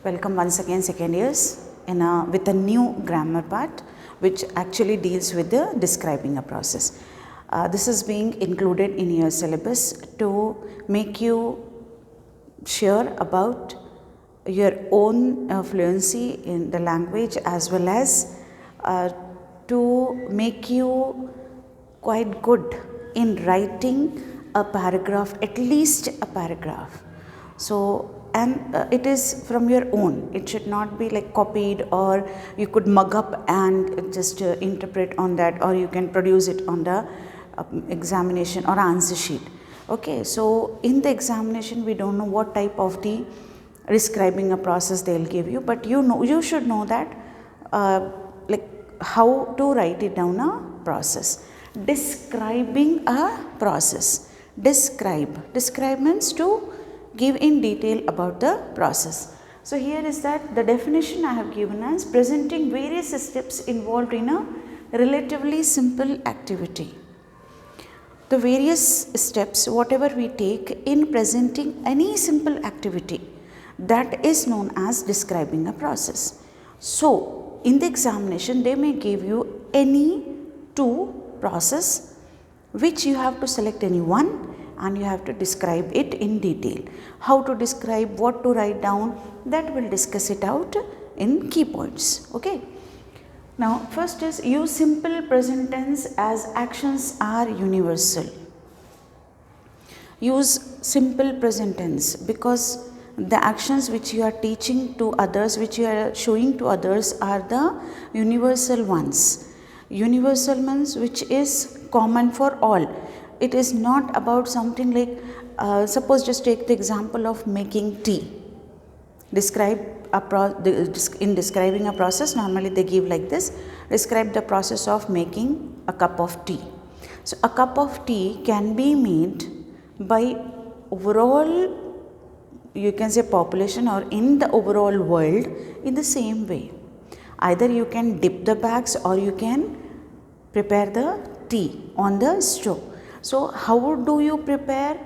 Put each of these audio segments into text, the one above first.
Welcome once again second years with a new grammar part which actually deals with the describing a process. This is being included in your syllabus to make you sure about your own fluency in the language, as well as to make you quite good in writing a paragraph, at least a paragraph. So, and it is from your own, it should not be like copied, or you could mug up and just interpret on that, or you can produce it on the examination or answer sheet. Okay, so in the examination we don't know what type of the describing a process they will give you, but you should know that like how to write it down a process. Describing a process. Describe means to give in detail about the process. So here is that the definition I have given as presenting various steps involved in a relatively simple activity. The various steps whatever we take in presenting any simple activity, that is known as describing a process. So in the examination they may give you any two process which you have to select any one and you have to describe it in detail. How to describe, what to write down, that will discuss it out in key points. Okay. Now first is use simple present tense as actions are universal. Use simple present tense because the actions which you are teaching to others, which you are showing to others, are the universal ones. Universal means which is common for all. It is not about something like suppose just take the example of making tea. In describing a process, normally they give like this: describe the process of making a cup of tea. So a cup of tea can be made by overall, you can say, population, or in the overall world in the same way. Either you can dip the bags or you can prepare the tea on the stove. So how do you prepare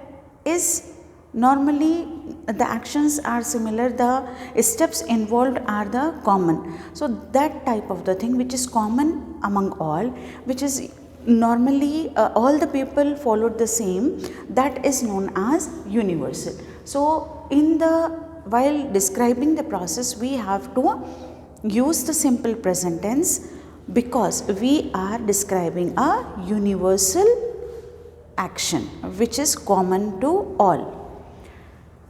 is normally the actions are similar, the steps involved are the common. So that type of the thing which is common among all, which is normally all the people followed the same, that is known as universal. So while describing the process we have to use the simple present tense because we are describing a universal action which is common to all.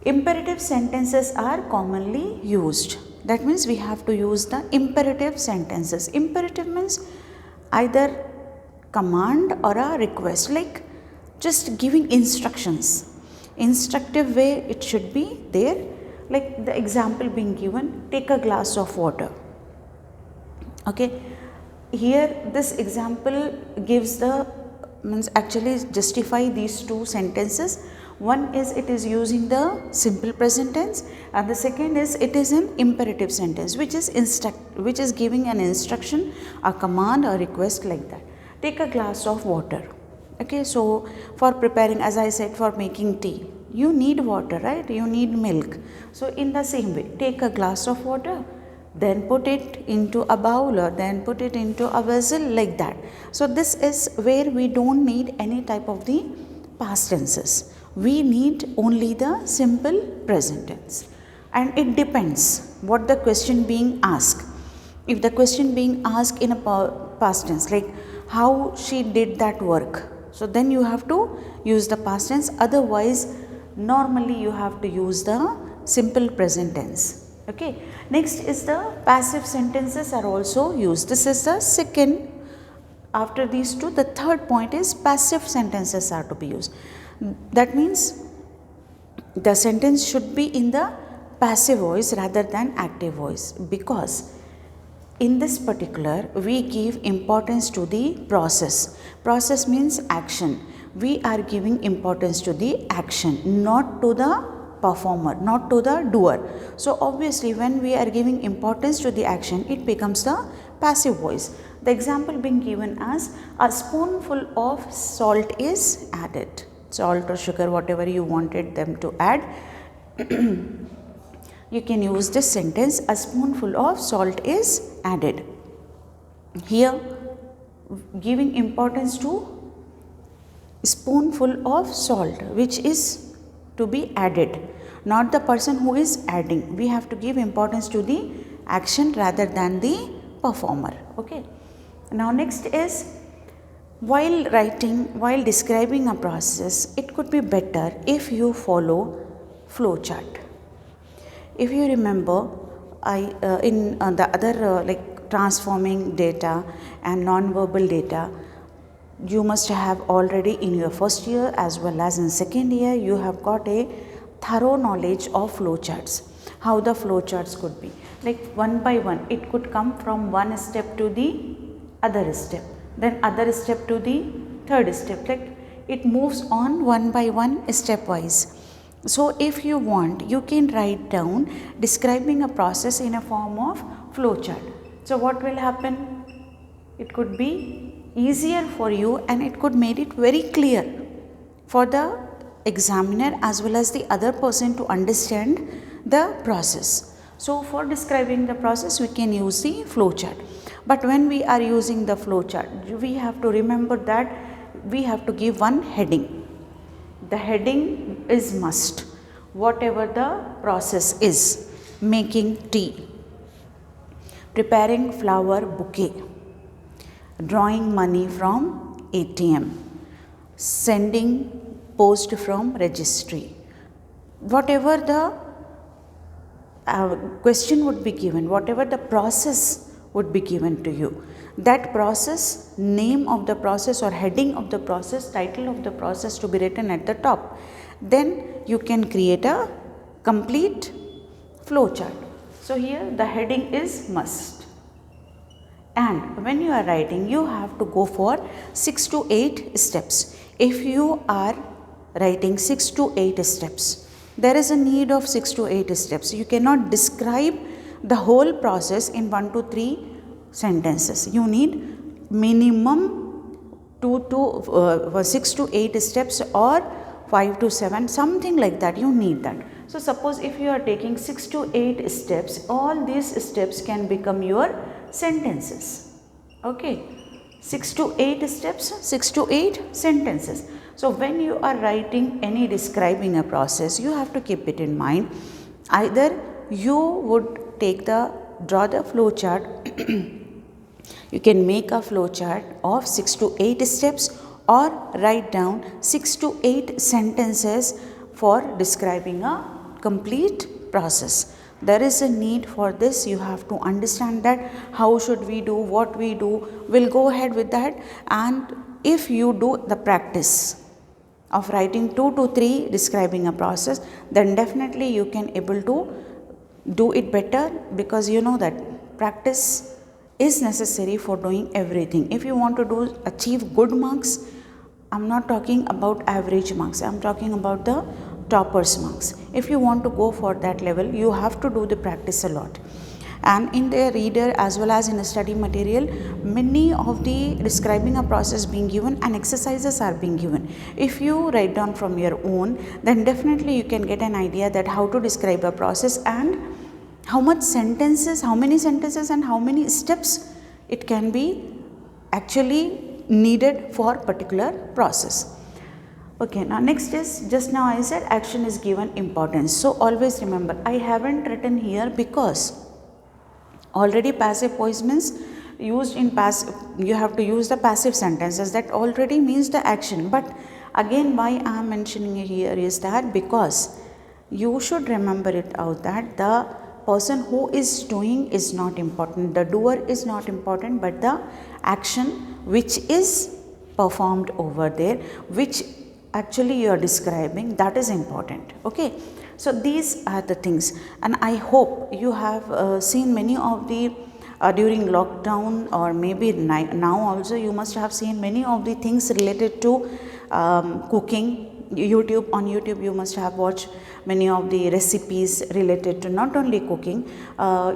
Imperative sentences are commonly used. That means we have to use the imperative sentences. Imperative means either command or a request, like just giving instructions. Instructive way it should be there, like the example being given, take a glass of water. Okay, here this example gives the actually justify these two sentences. One is it is using the simple present tense, and the second is it is an imperative sentence which is giving an instruction, a command or request, like that. Take a glass of water. Okay, so for preparing, as I said, for making tea, you need water, right? You need milk. So in the same way, take a glass of water, then put it into a bowl, or then put it into a vessel, like that. So this is where we don't need any type of the past tenses. We need only the simple present tense. And it depends what the question being asked. If the question being asked in a past tense, like how she did that work, so then you have to use the past tense. Otherwise, normally you have to use the simple present tense. Okay. Next is the passive sentences are also used. This is the second. After these two, the third point is passive sentences are to be used. That means the sentence should be in the passive voice rather than active voice, because in this particular we give importance to the process. Process means action. We are giving importance to the action, not to the performer, not to the doer. So obviously when we are giving importance to the action, it becomes the passive voice. The example being given as a spoonful of salt is added. Salt or sugar, whatever you wanted them to add. you can use this sentence, a spoonful of salt is added. Here giving importance to spoonful of salt which is to be added, not the person who is adding. We have to give importance to the action rather than the performer. Okay. Now next is, while describing a process, it could be better if you follow flow chart. If you remember, in the other like transforming data and non-verbal data, you must have already in your first year as well as in second year, you have got a thorough knowledge of flow charts, how the flow charts could be. Like one by one, it could come from one step to the other step, then other step to the third step, like it moves on one by one stepwise. So if you want, you can write down describing a process in a form of flow chart. So what will happen? It could be easier for you and it could make it very clear for the examiner as well as the other person to understand the process. So for describing the process, we can use the flow chart. But when we are using the flow chart, we have to remember that we have to give one heading. The heading is must. Whatever the process is, making tea, preparing flower bouquet, drawing money from ATM, sending post from registry, whatever the question would be given, whatever the process would be given to you, that process, name of the process or heading of the process, title of the process to be written at the top. Then you can create a complete flow chart. So here the heading is must. And when you are writing, you have to go for 6 to 8 steps. If you are writing 6 to 8 steps, there is a need of 6 to 8 steps. You cannot describe the whole process in 1 to 3 sentences. You need minimum 6 to 8 steps or 5 to 7, something like that. You need that. So suppose if you are taking 6 to 8 steps, all these steps can become your sentences. Okay, 6 to 8 steps, 6 to 8 sentences. So when you are writing any describing a process, you have to keep it in mind. Either you would draw the flow chart. You can make a flow chart of 6 to 8 steps or write down 6 to 8 sentences for describing a complete process. There is a need for this. You have to understand that how should we do, what we do. We'll go ahead with that. And if you do the practice of writing 2 to 3 describing a process, then definitely you can able to do it better, because you know that practice is necessary for doing everything. If you want to achieve good marks, I'm not talking about average marks, I'm talking about the toppers marks. If you want to go for that level, you have to do the practice a lot. And in the reader as well as in the study material, many of the describing a process being given and exercises are being given. If you write down from your own, then definitely you can get an idea that how to describe a process and how many sentences and how many steps it can be actually needed for particular process. Okay, now next is, just now I said action is given importance. So always remember, I haven't written here because already passive voice means used in passive, you have to use the passive sentences, that already means the action. But again, why I am mentioning it here is that because you should remember it out that the person who is doing is not important, the doer is not important, but the action which is performed over there, which actually you are describing, that is important. Okay, so these are the things, and I hope you have seen many of the during lockdown, or maybe now also you must have seen many of the things related to cooking. On YouTube you must have watched many of the recipes related to not only cooking.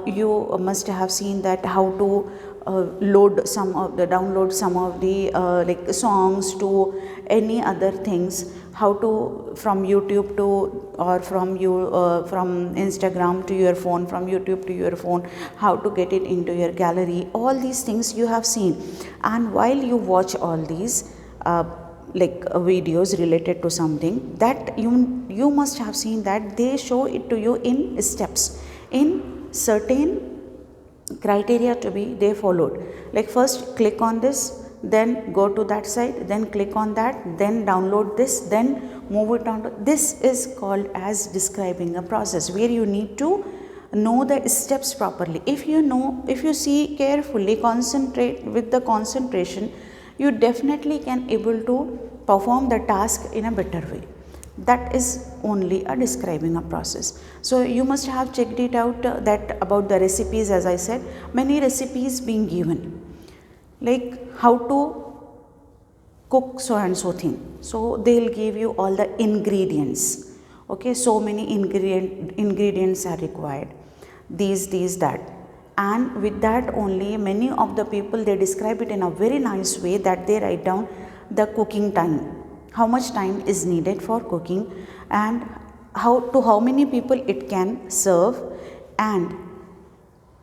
You must have seen that how to download some of the like songs to any other things, how to from YouTube to, or from from Instagram to your phone, from YouTube to your phone, how to get it into your gallery, all these things you have seen. And while you watch all these videos related to something, that you must have seen that they show it to you in steps, in certain criteria to be they followed. Like first click on this, then go to that site, then click on that, then download this, then move it on to this. Is called as describing a process, where you need to know the steps properly. If you see carefully, concentrate with the concentration, you definitely can able to perform the task in a better way. That is only a describing a process. So you must have checked it out, that about the recipes. As I said, many recipes being given, like how to cook so and so thing. So they'll give you all the ingredients. Okay, so many ingredients are required, these that, and with that only many of the people, they describe it in a very nice way, that they write down the cooking time, how much time is needed for cooking, and how many people it can serve, and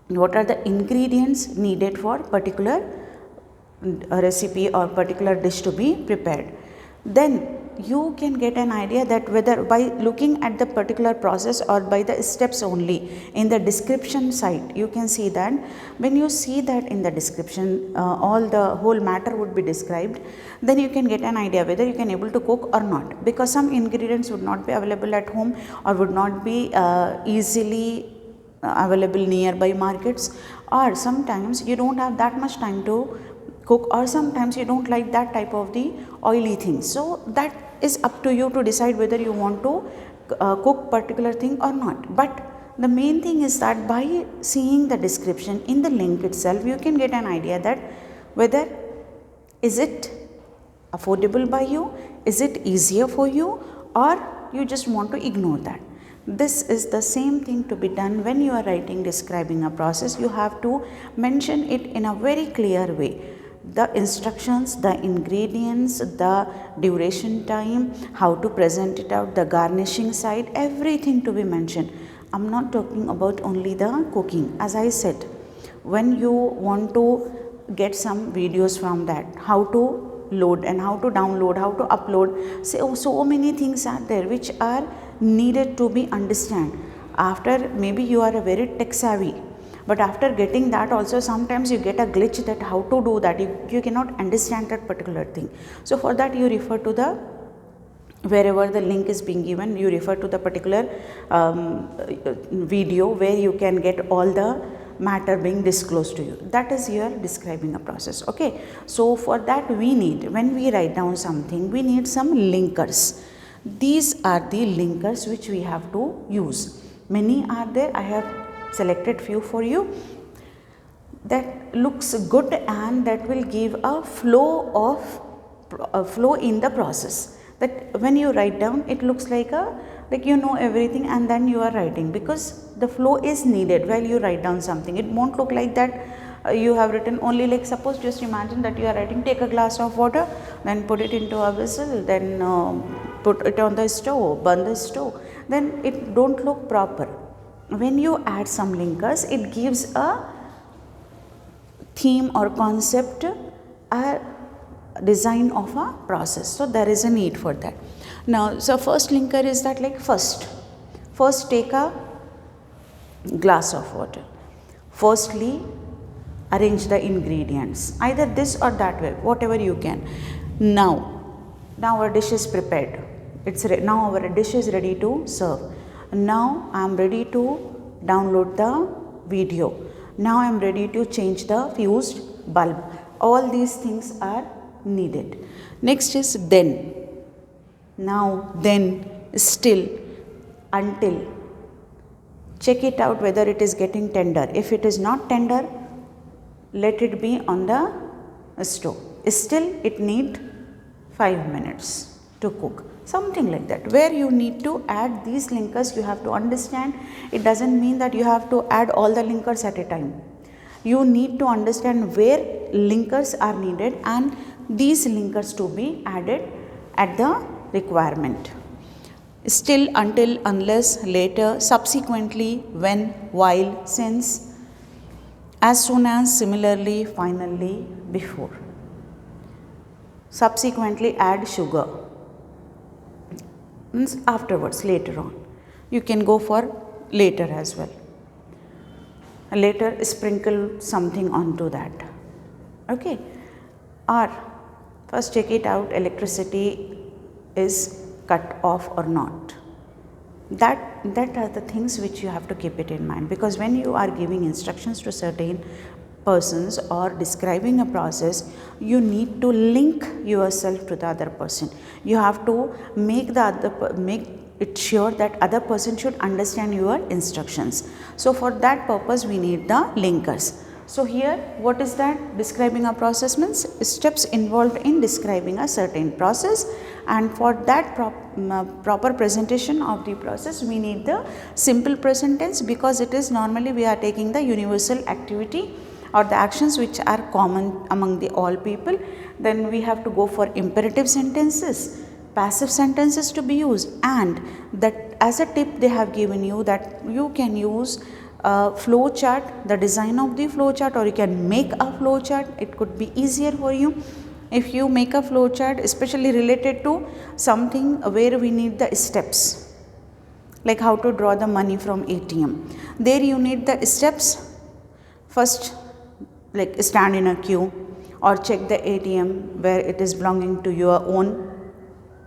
what are the ingredients needed for particular recipe or particular dish to be prepared. Then you can get an idea that whether by looking at the particular process or by the steps only in the description side, you can see that when you see that in the description all the whole matter would be described, then you can get an idea whether you can able to cook or not, because some ingredients would not be available at home or would not be easily available nearby markets, or sometimes you don't have that much time to cook, or sometimes you don't like that type of the oily things. So that is up to you to decide whether you want to cook particular thing or not. But the main thing is that by seeing the description in the link itself, you can get an idea that whether is it affordable by you, is it easier for you, or you just want to ignore that. This is the same thing to be done when you are writing describing a process. You have to mention it in a very clear way. The instructions, the ingredients, the duration time, how to present it out, the garnishing side, everything to be mentioned. I'm not talking about only the cooking. As I said, when you want to get some videos from that, how to load and how to download, how to upload, so many things are there which are needed to be understand. After maybe you are a very tech savvy, but after getting that also sometimes you get a glitch that how to do that, you cannot understand that particular thing. So for that you refer to the wherever the link is being given, you refer to the particular video where you can get all the matter being disclosed to you. That is your describing a process. Okay, so for that we need, when we write down something, we need some linkers. These are the linkers which we have to use. Many are there. I have selected few for you that looks good and that will give a flow in the process. That when you write down, it looks like you know everything and then you are writing, because the flow is needed while you write down something. It won't look like that you have written only, like suppose just imagine that you are writing, take a glass of water, then put it into a vessel, then put it on the stove, burn the stove, then it don't look proper. When you add some linkers, it gives a theme or concept, a design of a process. So there is a need for that. Now, so first linker is that, like first take a glass of water. Firstly, arrange the ingredients, either this or that way, whatever you can. Now our dish is prepared. Now our dish is ready to serve. Now I am ready to download the video. Now I am ready to change the fused bulb. All these things are needed. Next is then. Now, then, still, until. Check it out whether it is getting tender. If it is not tender, let it be on the stove. Still, it need 5 minutes to cook. Something like that, where you need to add these linkers. You have to understand, it doesn't mean that you have to add all the linkers at a time. You need to understand where linkers are needed and these linkers to be added at the requirement. Still, until, unless, later, subsequently, when, while, since, as soon as, similarly, finally, before. Subsequently, add sugar. Means afterwards, later on. You can go for later as well. Later, sprinkle something onto that. Okay. Or first check it out, electricity is cut off or not. That are the things which you have to keep it in mind, because when you are giving instructions to certain persons or describing a process, you need to link yourself to the other person. You have to make it sure that other person should understand your instructions. So for that purpose we need the linkers. So here, what is that? Describing a process means steps involved in describing a certain process, and for that proper presentation of the process we need the simple present tense, because it is normally we are taking the universal activity or the actions which are common among the all people. Then we have to go for imperative sentences, passive sentences to be used, and that as a tip they have given you that you can use flow chart, the design of the flow chart, or you can make a flow chart. It could be easier for you if you make a flow chart, especially related to something where we need the steps, like how to draw the money from ATM. There you need the steps. First, like stand in a queue or check the ATM where it is belonging to your own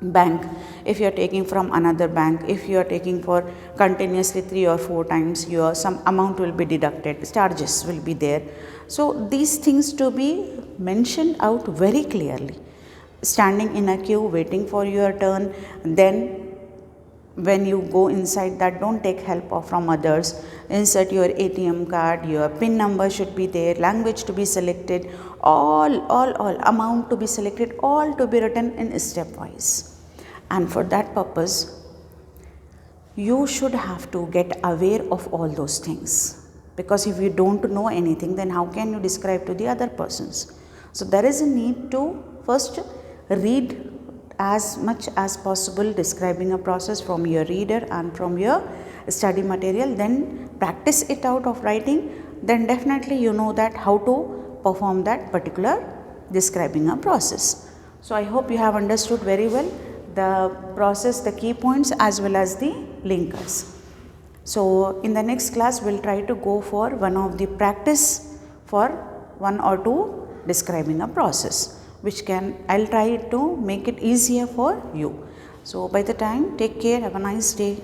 bank. If you are taking from another bank, if you are taking for continuously 3 or 4 times, your some amount will be deducted, charges will be there. So these things to be mentioned out very clearly. Standing in a queue, waiting for your turn, then when you go inside that, don't take help from others. Insert your ATM card, your PIN number should be there, language to be selected, all amount to be selected, all to be written in stepwise. And for that purpose, you should have to get aware of all those things, because if you don't know anything, then how can you describe to the other persons? So there is a need to first read as much as possible describing a process from your reader and from your study material, then practice it out of writing, then definitely you know that how to perform that particular describing a process. So I hope you have understood very well the process, the key points as well as the linkers. So in the next class we'll try to go for one of the practice for 1 or 2 describing a process, which I'll try to make it easier for you. So by the time, take care, have a nice day.